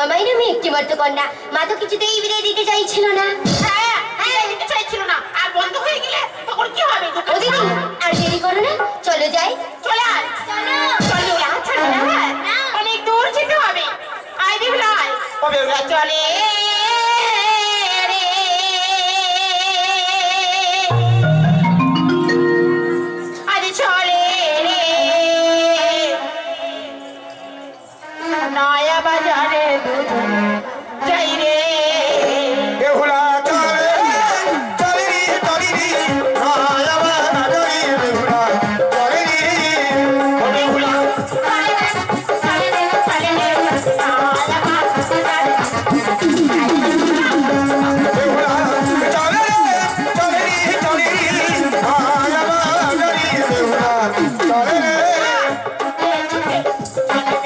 আমায় নামে একটি মাত্র কন্যা, মা তো কিছুতেই বিদায় দিতে চাইছিল না। হ্যাঁ হ্যাঁ দিতে চাইছিল না, আর বন্ধ হয়ে গেলে তখন কি হবে? ও দিদি আর দেরি করো না, চলো যাই। চলে আয়, চলো আচ্ছা অনেক দূর যেতে হবে। আয় বেহুলা ও বেহুলা চলে নয়া বাজারে দুজন যাই রে। বেহুলা চলে চলে রে চলে রে নয়া বাজারে বেহুলা চলে রে ও বেহুলা বেহুলা চলে রে চলে রে চলে রে নয়া বাজারে বেহুলা চলে রে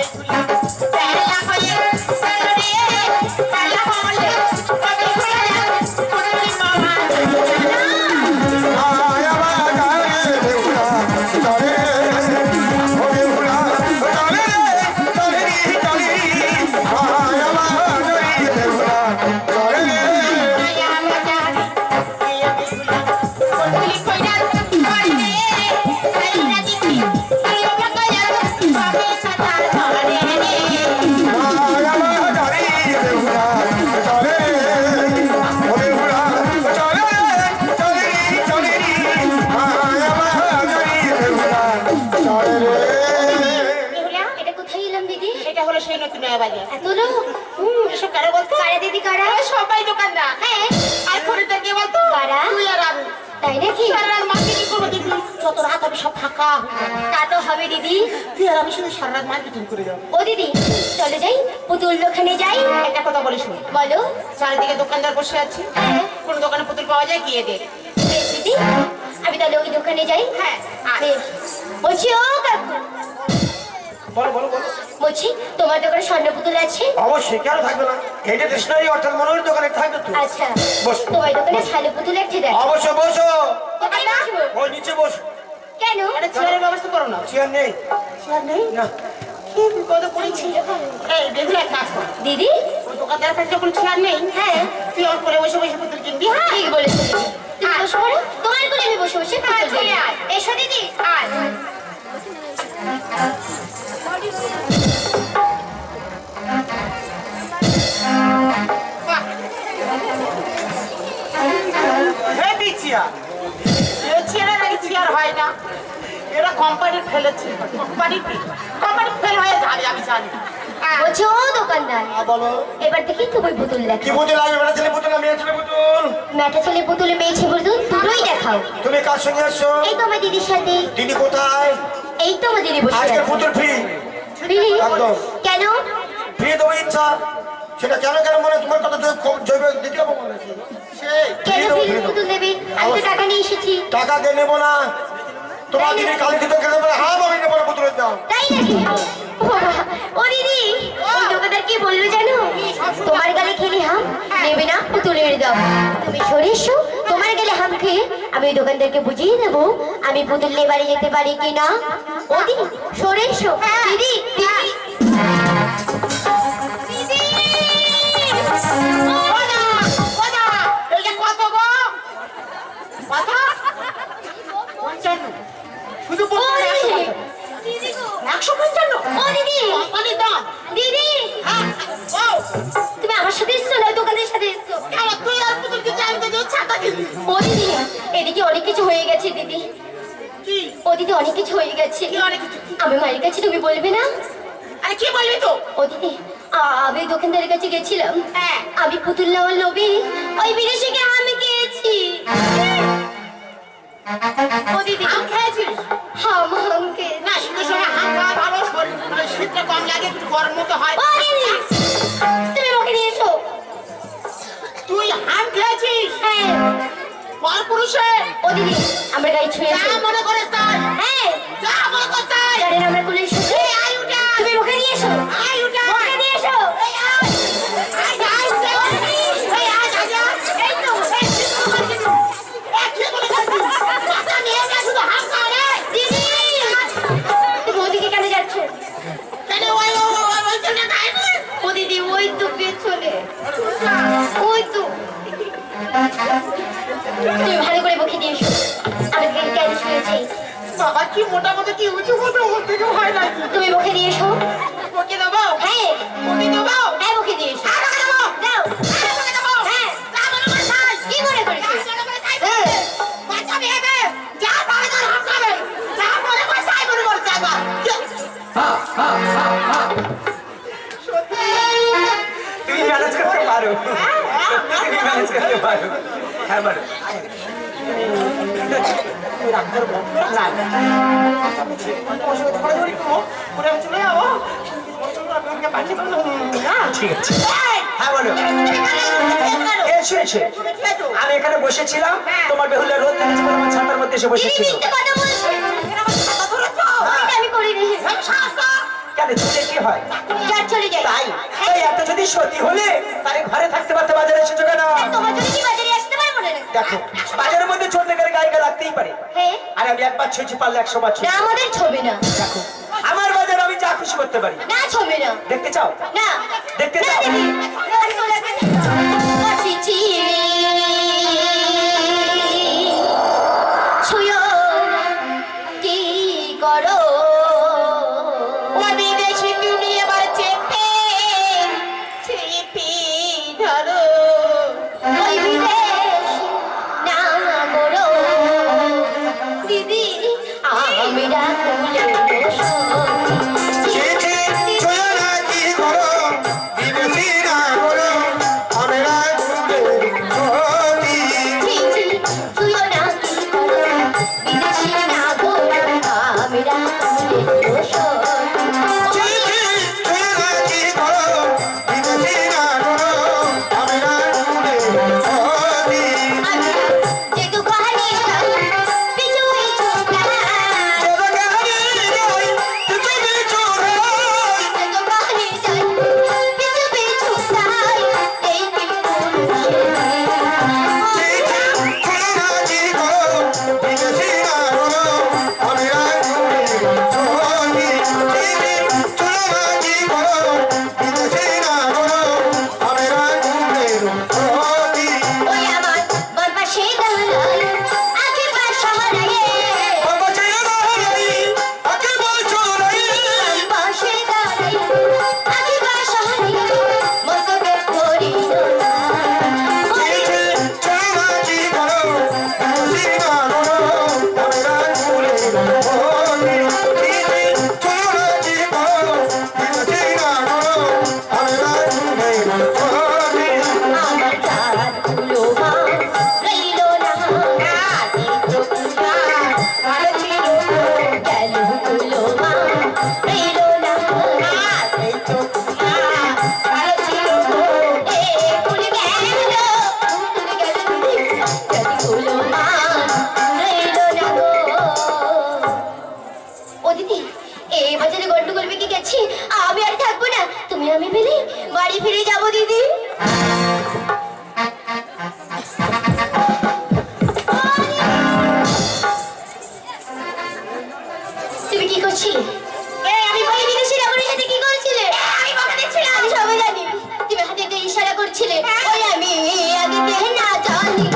সবাই দোকানদার। হ্যাঁ আর খরিদ্দার কে বলতো? কারা? তুই আর আমি। তাই নাকি? সারা রাত মার্কেটিং করবো দেখবি, যত রাত হবে সব ফাঁকা। তা তো হবে দিদি। তুই আর আমি শুধু সারা রাত মার্কেটিং করে যাবো। ও দিদি চলে যাই, পুতুল দোকানে যাই। একটা কথা বলি শুন, বলো। চারিদিকে দোকানদার বসে আছে, হ্যাঁ কোন দোকানে পুতুল পাওয়া যায় গিয়ে দেখ। বেশ দিদি, আমি তাহলে ওই দোকানে যাই। হ্যাঁ বেশ। বলছি ও কাকু, বলো বলো বলো বলছি তোমার দোকানে স্বর্ণ পুতুল আছে? অবশ্যই, কেন থাকবে না? এটা স্টেশনারি অর্থাৎ মনোহর দোকানে থাকবে তো। আচ্ছা বস। তোমার দোকানে ভালো পুতুল একটা দেখ। অবশ্যই বসো, কোথায় বসবো? ওই নিচে বসো। কেন? একটা চেয়ারের ব্যবস্থা করো না। চেয়ার নেই? চেয়ার নেই না। কি বিপদে পড়েছি। এই দেখলে এক কাজ কর, দিদি ওই দোকানদার কাছে যখন চেয়ার নেই, হ্যাঁ তুই ওর কোলে বসে বসে পুতুল কিনবি। হ্যাঁ ঠিক বলেছো দিদি। তুমি বসে পড়ো, তোমার কোলে আমি বসে বসে পুতুল চলে দেখবো। আয়। এসো দিদি। আয়। বাহ। Heavy chair. এই চেয়ারের আগে চেয়ার হয় না, এরা কোম্পানি ফেলেছে। কোম্পানি ফেল হয়ে যাবে, আমি জানি। বলছি ও দোকানদার, বলো। এবার দেখি তুমি পুতুল কি দেখাও। পুতুল লাগবে? বেটা ছেলে পুতুল না মেয়ে ছেলে পুতুল? মেটা ছেলে পুতুল, মেয়ে ছেলে পুতুল দুটোই দেখাও। তুমি কার সঙ্গে আসছো? এই তো আমার দিদির সাথে। দিদি কোথায়? এই তো আমার দিদি বসে আজকে আছে। পুতুল ফ্রি। দিদি, একদম। কেন? ফ্রি দেবো ইচ্ছা, সেটা কেন কেন মানে তোমার কথা জৈব দিতে হবে মনে হচ্ছে। কেন ফ্রি পুতুল দেবে? আমি তো টাকা নিয়ে এসেছি। টাকা দিয়ে নেবো না, তোমার দিদি কালী দিতে গেলে বলে হ্যাঁ আমি নেবো না পুতুলের দাম। তাই নাকি? ও বাবা, ও দিদি, ওই দোকানদার কি বললো জানো? তোমার গালে খেলে হাম নেবে না পুতুলের দাম। তুমি সরে এসো, তোমার গালে হাম খেয়ে আমি ওই দোকানদারকে বুঝিয়ে দেবো আমি পুতুল নিয়ে বাড়ি যেতে পারি কি না। ও দিদি সরে এসো। দিদি দিদি শুধু ও দিদি, দিদি গো। 155। ও দিদি, কোম্পানির দাম। দিদি হ্যাঁ ও তুমি আমার সাথে এসছো না দোকানের সাথে এসছো? আমার তুই আর পুতুল কি চাইতে যে ছাতা কিনবি? ও দিদি এদিকে অনেক কিছু হয়ে গেছে দিদি। কি ও দিদি অনেক কিছু হয়ে গেছে। কি অনেক কিছু? আমি মায়ের কাছে, তুমি বলবে না? আরে কি বলবি তো? ও দিদি আমি দোকানদারের কাছে গেছিলাম। হ্যাঁ। আমি পুতুল নেওয়ার লোভে ওই বিদেশিকে আমি খেয়েছি। ও দিদি আম খেয়েছিস? হাম খেয়েছি। না শীতের সময় হাম খাওয়া ভালো, শরীর শীতটা কম লাগে, একটু গরম মতো হয়। ও দিদি তুমি ওকে নিয়ে এসো। তুই হাম খেয়েছিস? হ্যাঁ। পরপুরুষে ও দিদি আমার গাড়ি ছুঁয়ে যা মনে করিস তাই। হ্যাঁ যা মনে করিস তাই। জানেন আমরা কোলে এসেছি। এই আয় উঠা। তুমি ওকে নিয়ে এসো। আয় উঠা। ওকে নিয়ে এসো। এই আয়। আয় আয় উঠা। এই আয় আয়। এই তো এই তো। কি বলে যাচ্ছিস? মাথা নিয়ে যা, শুধু হাম খা রে। দিদি তুমি ওদিকে কেন যাচ্ছ? কেন ওই ছেলেটা খায় না? ও দিদি ওই তো ওই তো তুমি ভালো করে বকে দিয়ে এসো আমি কেন শুয়েছি বাবা কি মোটামুটি কি উঁচু মতো ওর থেকে ভয় লাগে। তুমি বকে দিয়ে এসো বকে দেবো? হ্যাঁ বকে দেবো? হ্যাঁ বকে দিয়ে এসো হ্যাঁ, বকে দেবো। যাও হ্যাঁ, বকে দেবো। হ্যাঁ যা মনে করে খাই। কি মনে করেছো যা মনে করে খাই বলবে। বাচ্চা মেয়েবে, যা পাবে তার হাত খাবে। যা মনে করে তাই মনে করে চাইবা। সত্যি। তুমি ম্যানেজ করতে পারো, তুমি ম্যানেজ করতে পারো। হ্যাঁ বলো। ঠিক আছে, হ্যাঁ বলো। কে শুয়েছে? আমি এখানে বসেছিলাম, তোমার বেহুলা রোদ লেগেছে বলে আমার ছাতার মধ্যে এসে বসেছিল। মিথ্যে কথা বলছো ওইটা আমি করিনি কেন চলে কি হয়? যার চলে যাই তাই তাই এত যদি সত্যি হলে তাহলে ঘরে থাকতে পারতে বাজারে এসেছো কেন? তোমার জন্য কি বাজারে আসতে পারবো না দেখো বাজারের মধ্যে চলতে গেলে গায়ে গা লাগতেই পারে, হ্যাঁ আর আমি একবার ছুঁয়েছি পারলে 100 বার না ছুঁয়েছি। আমাদের ছবি না দেখো আমার বাজার আমি যা খুশি করতে পারি। না ছবি না দেখতে চাও? না দেখতে না চাও? দেখি বাঁচিছি ছুঁয়ো না, কি করো ও বিদেশি তুমি এবার চেপে ছিপি ধরো। ওই বিদেশ না করো দিদি আমি ডাকুলে চিঠি ছুঁয়ো না কি করো, বিদেশি না করো, আমরা ঘুরে চলি। ছুঁয়ো না কি করো বিদেশি না করো আমি ডাকুলে চিঠি ছুঁয়ো না কি করো, বিদেশি না করো, আমরা ঘুরে চলি। যে দোকানে যাই পিছু পিছু জগৎ যাই, পিছু পিছু রই। যে দোকানে যাই পিছু পিছু যাই এই কি পুরুষের চিঠি ছুঁয়ো না কি করো, বিদেশি না করো, আমরা ঘুরে চলি। চিঠি ছুঁয়ো না কি করো, বিদেশি না করো, আমরা ঘুরে চলি। ওই আমার বাম পাশে দাঁড়াই আগে পাশা হারায়ে বাবা ছেড়ে দাঁড়াই, আগে বলছো নাই। পাশে দাঁড়াই আগে পাশা হারায়ে মস্তকে করি না চিঠি ছুঁয়ো না কি করো, বিদেশি না করো, আমরা ঘুরে চলি। চিঠি ছুঁয়ো না কি করো, বিদেশি না করো, আমরা ঘুরে চলি। আমার চাঁদ গুলো মা রইলো না ভালো ছিল গেল গুলো মা রইলো না এই তো ভালো ছিল এ ভুলে গেল দিদি যদি গুলো মা রইলো না গো ও দিদি এই বাজারে গন্ডগোল বেঁকে গেছি আমি আর থাকবো না তুমি আমি পেলে বাড়ি ফিরে যাবো দিদি তুমি কি করছিলে আমি বলি বিদেশি রাবণের সাথে কি করছিলে আমি বকা দিচ্ছিলাম আমি সবাই জানি তুমি হাতে দিয়ে ইশারা করছিলে ওই আমি আগে দেখে না জানি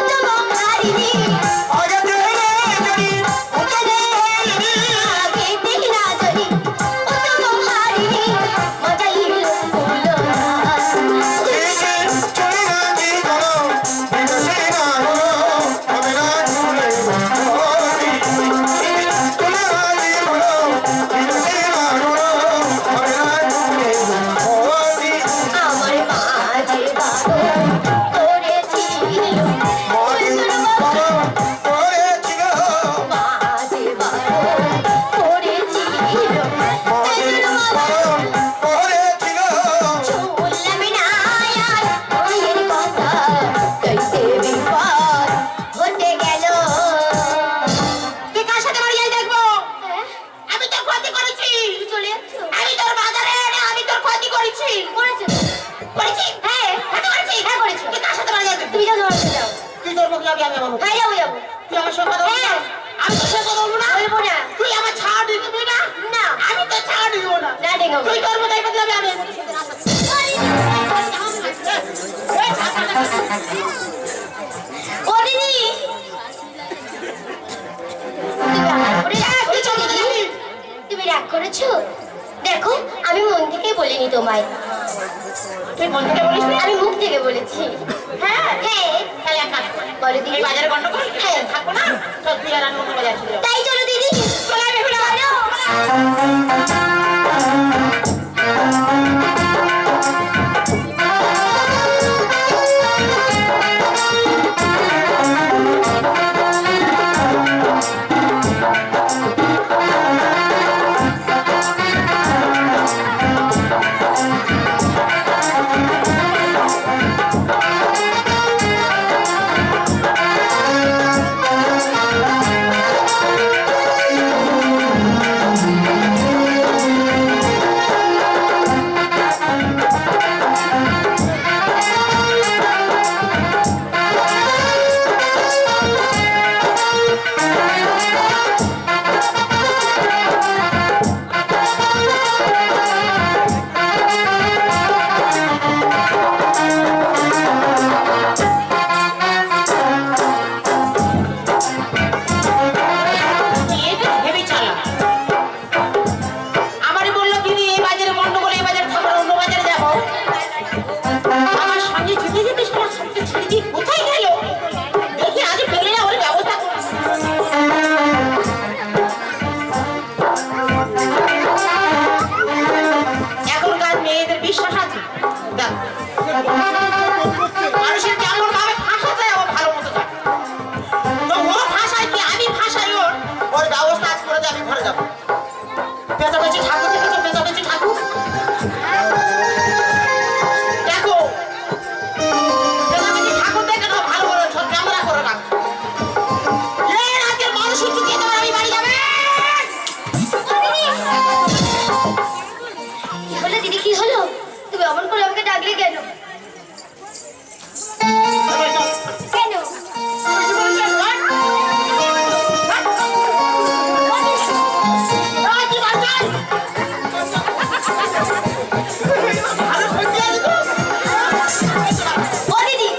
তোমার হারিনি আগে দেখে না জানি, আগে দেখে না জানি তোমার হারিনি মজা ইলো কুলো না চিঠি ছুঁয়ো না কি করো, বিদেশি না করো, আমরা ঘুরে চলি। চিঠি ছুঁয়ো না কি করো, বিদেশি না করো, আমরা ঘুরে চলি। আমার মাঝে বারো করেছিল মাঝে বারণ করেছিল, মাঝে বারো করেছিল মাঝে বারণ করেছিল। শুনলাম না আর মায়ের কথা কইতে বিপদ ঘটে গেল তুই কার সাথে বাড়ি যাই দেখবো? আমি তোর ক্ষতি করেছি। চলে যাচ্ছ আমি তোর বাজারে এনে আমি তোর ক্ষতি করেছি। করেছো করেছি? হ্যাঁ ক্ষতি করেছি? হ্যাঁ করেছো তুই কার সাথে বাড়ি যাই দেখবো? তুমি যাও তোমার যাও তুই তোর মুখ যাবি, আমি আমার মুখ। হ্যাঁ যাবো যাবো তুই আমার সঙ্গে কথা বলবি না? হ্যাঁ। আমি তোর সঙ্গে কথা বলবো না? বলবো না তুই আমার ছাড় দিবি না? না আমি তো ছাড় দিব না। না দেখো তুই তোর মতো এই কথা যাবি, আমি আমার সাথে যাবো। এই ছাড় ও দিদি তুমি রাগ করেছো? দেখো আমি মন থেকে বলিনি তোমায়, তুই মন থেকে বলিস না? আমি মুখ থেকে বলেছি। হ্যাঁ হ্যাঁ তাহলে এক কাজ কর। বলো দিদি। এই বাজারে গন্ডগোল হ্যাঁ। থাকবো না, চল তুই আর আমি অন্য বাজার চলে যাবো। তাই চলো দিদি, চলে আয় বেহুলা। চলো। মেয়েটা ভেবে চালা। আমারই বললো দিদি এই বাজারে গন্ডগোল, এই বাজারে থাকবো না, অন্য বাজারে যাবো। আমার সঙ্গে যেতে যেতে শালা হাতটা ছেড়ে দিয়ে কোথায় গেল? দেখি আজ ফেলে না ওর ব্যবস্থা করছি। এখনকার মেয়েদের বিশ্বাস আছে? দেখ, মানুষের কেমন ভাবে ফাঁসা দেয় ও ভালো মতো জানে। তো ও ফাঁসায় কি আমি ফাঁসাই ওর ব্যবস্থা আজ করে দিয়ে আমি ঘরে যাবো। পেঁচাপেচি ঠাকুর দেখেছো? পেঁচাপেচি ঠাকুর দেখো, পেঁচাপেচি ঠাকুর দেখে না ভালো করে ক্যামেরা করে রাখো। এই রাতের মানুষ চুকিয়ে তোমার আমি বাড়ি যাবে। কি হলো দিদি, কি হলো? তুমি অমন করে আমাকে ডাকলে কেন? কেন? ও দিদি,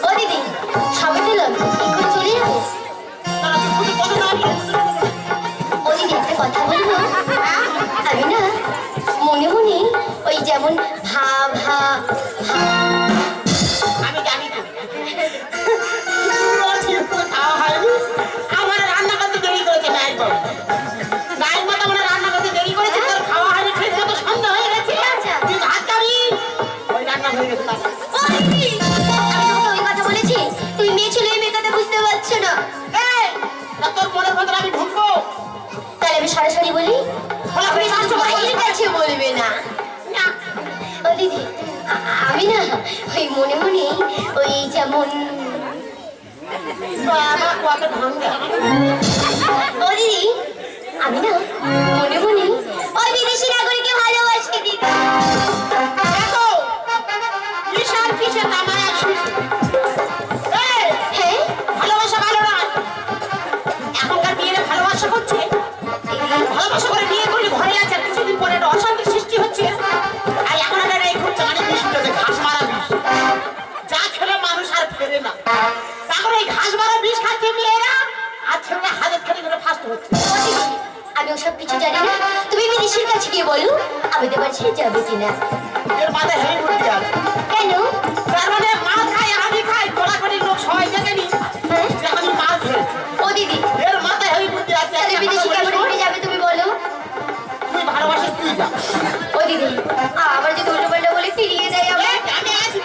ও দিদি, সবাই দিলাম কি করে চলে যাবো? ও দিদি একটা কথা বলবো? আমি না মনে মনে ওই যেমন ভা ভা ভা আমি জানি তো খাওয়া হয়নি। আমার রান্না করতে দেরি করেছে নাইট বাবু। নাইট বাবু আমার রান্না করতে দেরি করেছে, তোর খাওয়া হয়নি, ঠিক মতো সন্ধ্যা হয়ে গেছে। আচ্ছা। তুই ভাত খাবি, ওই রান্না হয়ে গেছে তার। ও দিদি, আমি তোমাকে ওই কথা বলেছি, তুমি মেয়ে ছেলে মেয়ে কথা বুঝতে পারছো না। এই, তা তোর মনের ভেতরে আমি ঢুকবো? তাহলে আমি সরাসরি বলি, খোলাখুলি শাস্ত্র বলে মায়ের কাছে বলবে না। না। ও দিদি, আমি না ওই মনে মনে ওই যেমন বাবা কত ভাঙ্গা। ও দিদি, আমি না মনে মনে ওই বিদেশি নাগরিককে ভালোবাসি দিদি। দেখো, কিসের কিসের নামায় আসিস? এই, হ্যাঁ ভালোবাসা ভালো নয়। এখনকার বিয়েরা ভালোবাসা করছে, ভালোবাসা করে বিয়ে করলে ঘরে আছে, আর কিছুদিন পরে একটা অশান্তির সৃষ্টি হচ্ছে। আর এখন একটা এই ঘুরছে মানে বিষ উঠেছে, ঘাস মারা বিষ, যা খেলে মানুষ আর ফেরে না। তখন এই ঘাস মারা বিষ খাচ্ছে মেয়েরা, আর ছেলেরা হাজার খেলে করে ফার্স্ট হচ্ছে। ও দিদি, আমি ওসব কিছু জানি না, তুমি বিদেশির কাছে গিয়ে বলো আমি তোমার ছেড়ে যাবে কিনা। এর মাথায় হেই বুদ্ধি আছে। কেন? তার মানে মাল খাই আমি খাই, কোলাকুলি লোক সবাই দেখেনি হ্যাঁ? যে আমি মাল খেয়েছি। ও দিদি, এর মাথায় হেই বুদ্ধি আছে। তাহলে বিদেশি কেমন করে যাবে তুমি বলো? তুই ভালোবাসিস তুই যা। ও দিদি, আবার যদি উল্টো পাল্টা বলে ফিরিয়ে দেয় আবার। এই, আমি আছি।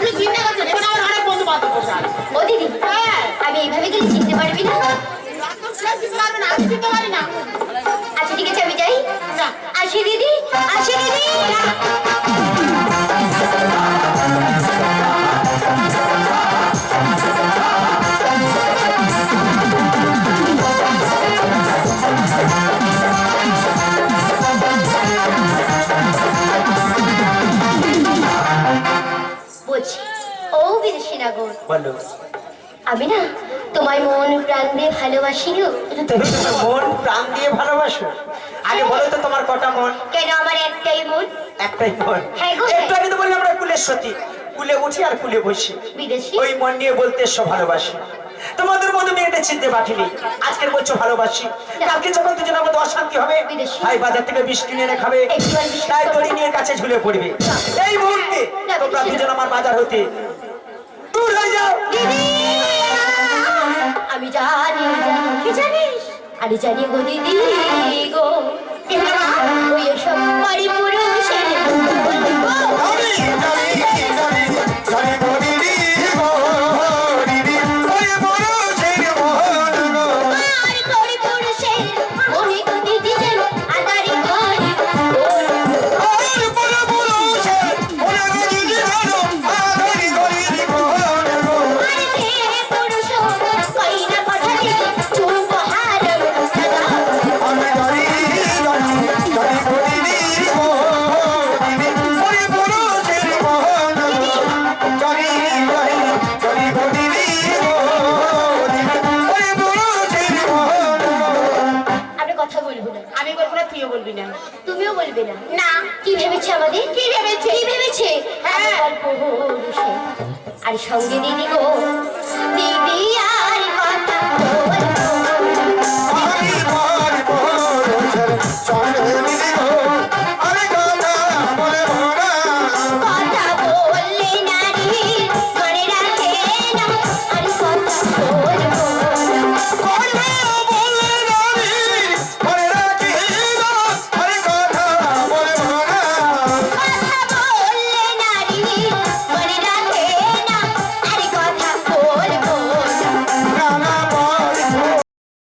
তুই চিন্তা করছিস, এখানে আমার অনেক বন্ধু বান্ধব বসে আছে। ও দিদি, হ্যাঁ, আমি এইভাবে গেলে চিনতে পারবি না। একদম সে চিনতে পারবে না, আমি চিনতে পারি না। আচ্ছা ঠিক আছে, আমি যাই। যা। আসি দিদি, আসি দিদি। বলছি ও বিদেশি নাগর, বলো। আমি না তোমায় মন প্রাণ দিয়ে ভালোবাসি গো। তুমি তোমার মন প্রাণ দিয়ে ভালোবাসো? আগে বলো তো তোমার কটা মন? কেন আমার একটাই মন। একটাই মন? হ্যাঁ গো। একটু আগে তো বললাম আমরা কুলের সতী, কুলে উঠি আর কুলে বসি। বিদেশি ওই মন নিয়ে বলতে এসো ভালোবাসি। তোমাদের মতো মেয়েদের চিনতে পাঠিনি, আজকের বলছো ভালোবাসি, কালকে যখন দুজনের মধ্যে অশান্তি হবে, বিদেশি। ভাই বাজার থেকে বিষ কিনে এনে খাবে, একটু আর বিশ্বাস তাই করো। দড়ি নিয়ে কাছে ঝুলে পড়বে। এই মুহূর্তে না, তোমরা বিদেশি। দুজন আমার বাজার হতে দূর হয়ে যাও। দিদি আমি জানি কি জানিস আমি জানি গো দিদি গো ওই সব বাড়ি পুরুষের আমি জানি জানি জানি গো দিদি গো দিদি ওই মানুষের মন গো আর বাড়ি পুরুষের মনে গো দিদি যেন আদারি ঘরে আর বড় মানুষের ওরে গো দিদি গো আদারি গরিব মন গো আর যে পুরুষ কইনা কথা দিতে চুপ হারাম দাদা আমি জানি জানি জানি গো দিদি গো দিদি ওই মানুষের মন গো জানি জানি জানি গো দিদি গো দিদি ওই মানুষের মন গো আমরা কথা বলবো না আমি বলবো না, তুইও বলবি না। তুমিও বলবে না না। কি ভেবেছে আমাদের কি ভেবেছে? কি ভেবেছে হ্যাঁ। অল্প পুরুষে আর সঙ্গে দিদি গো দিদি আর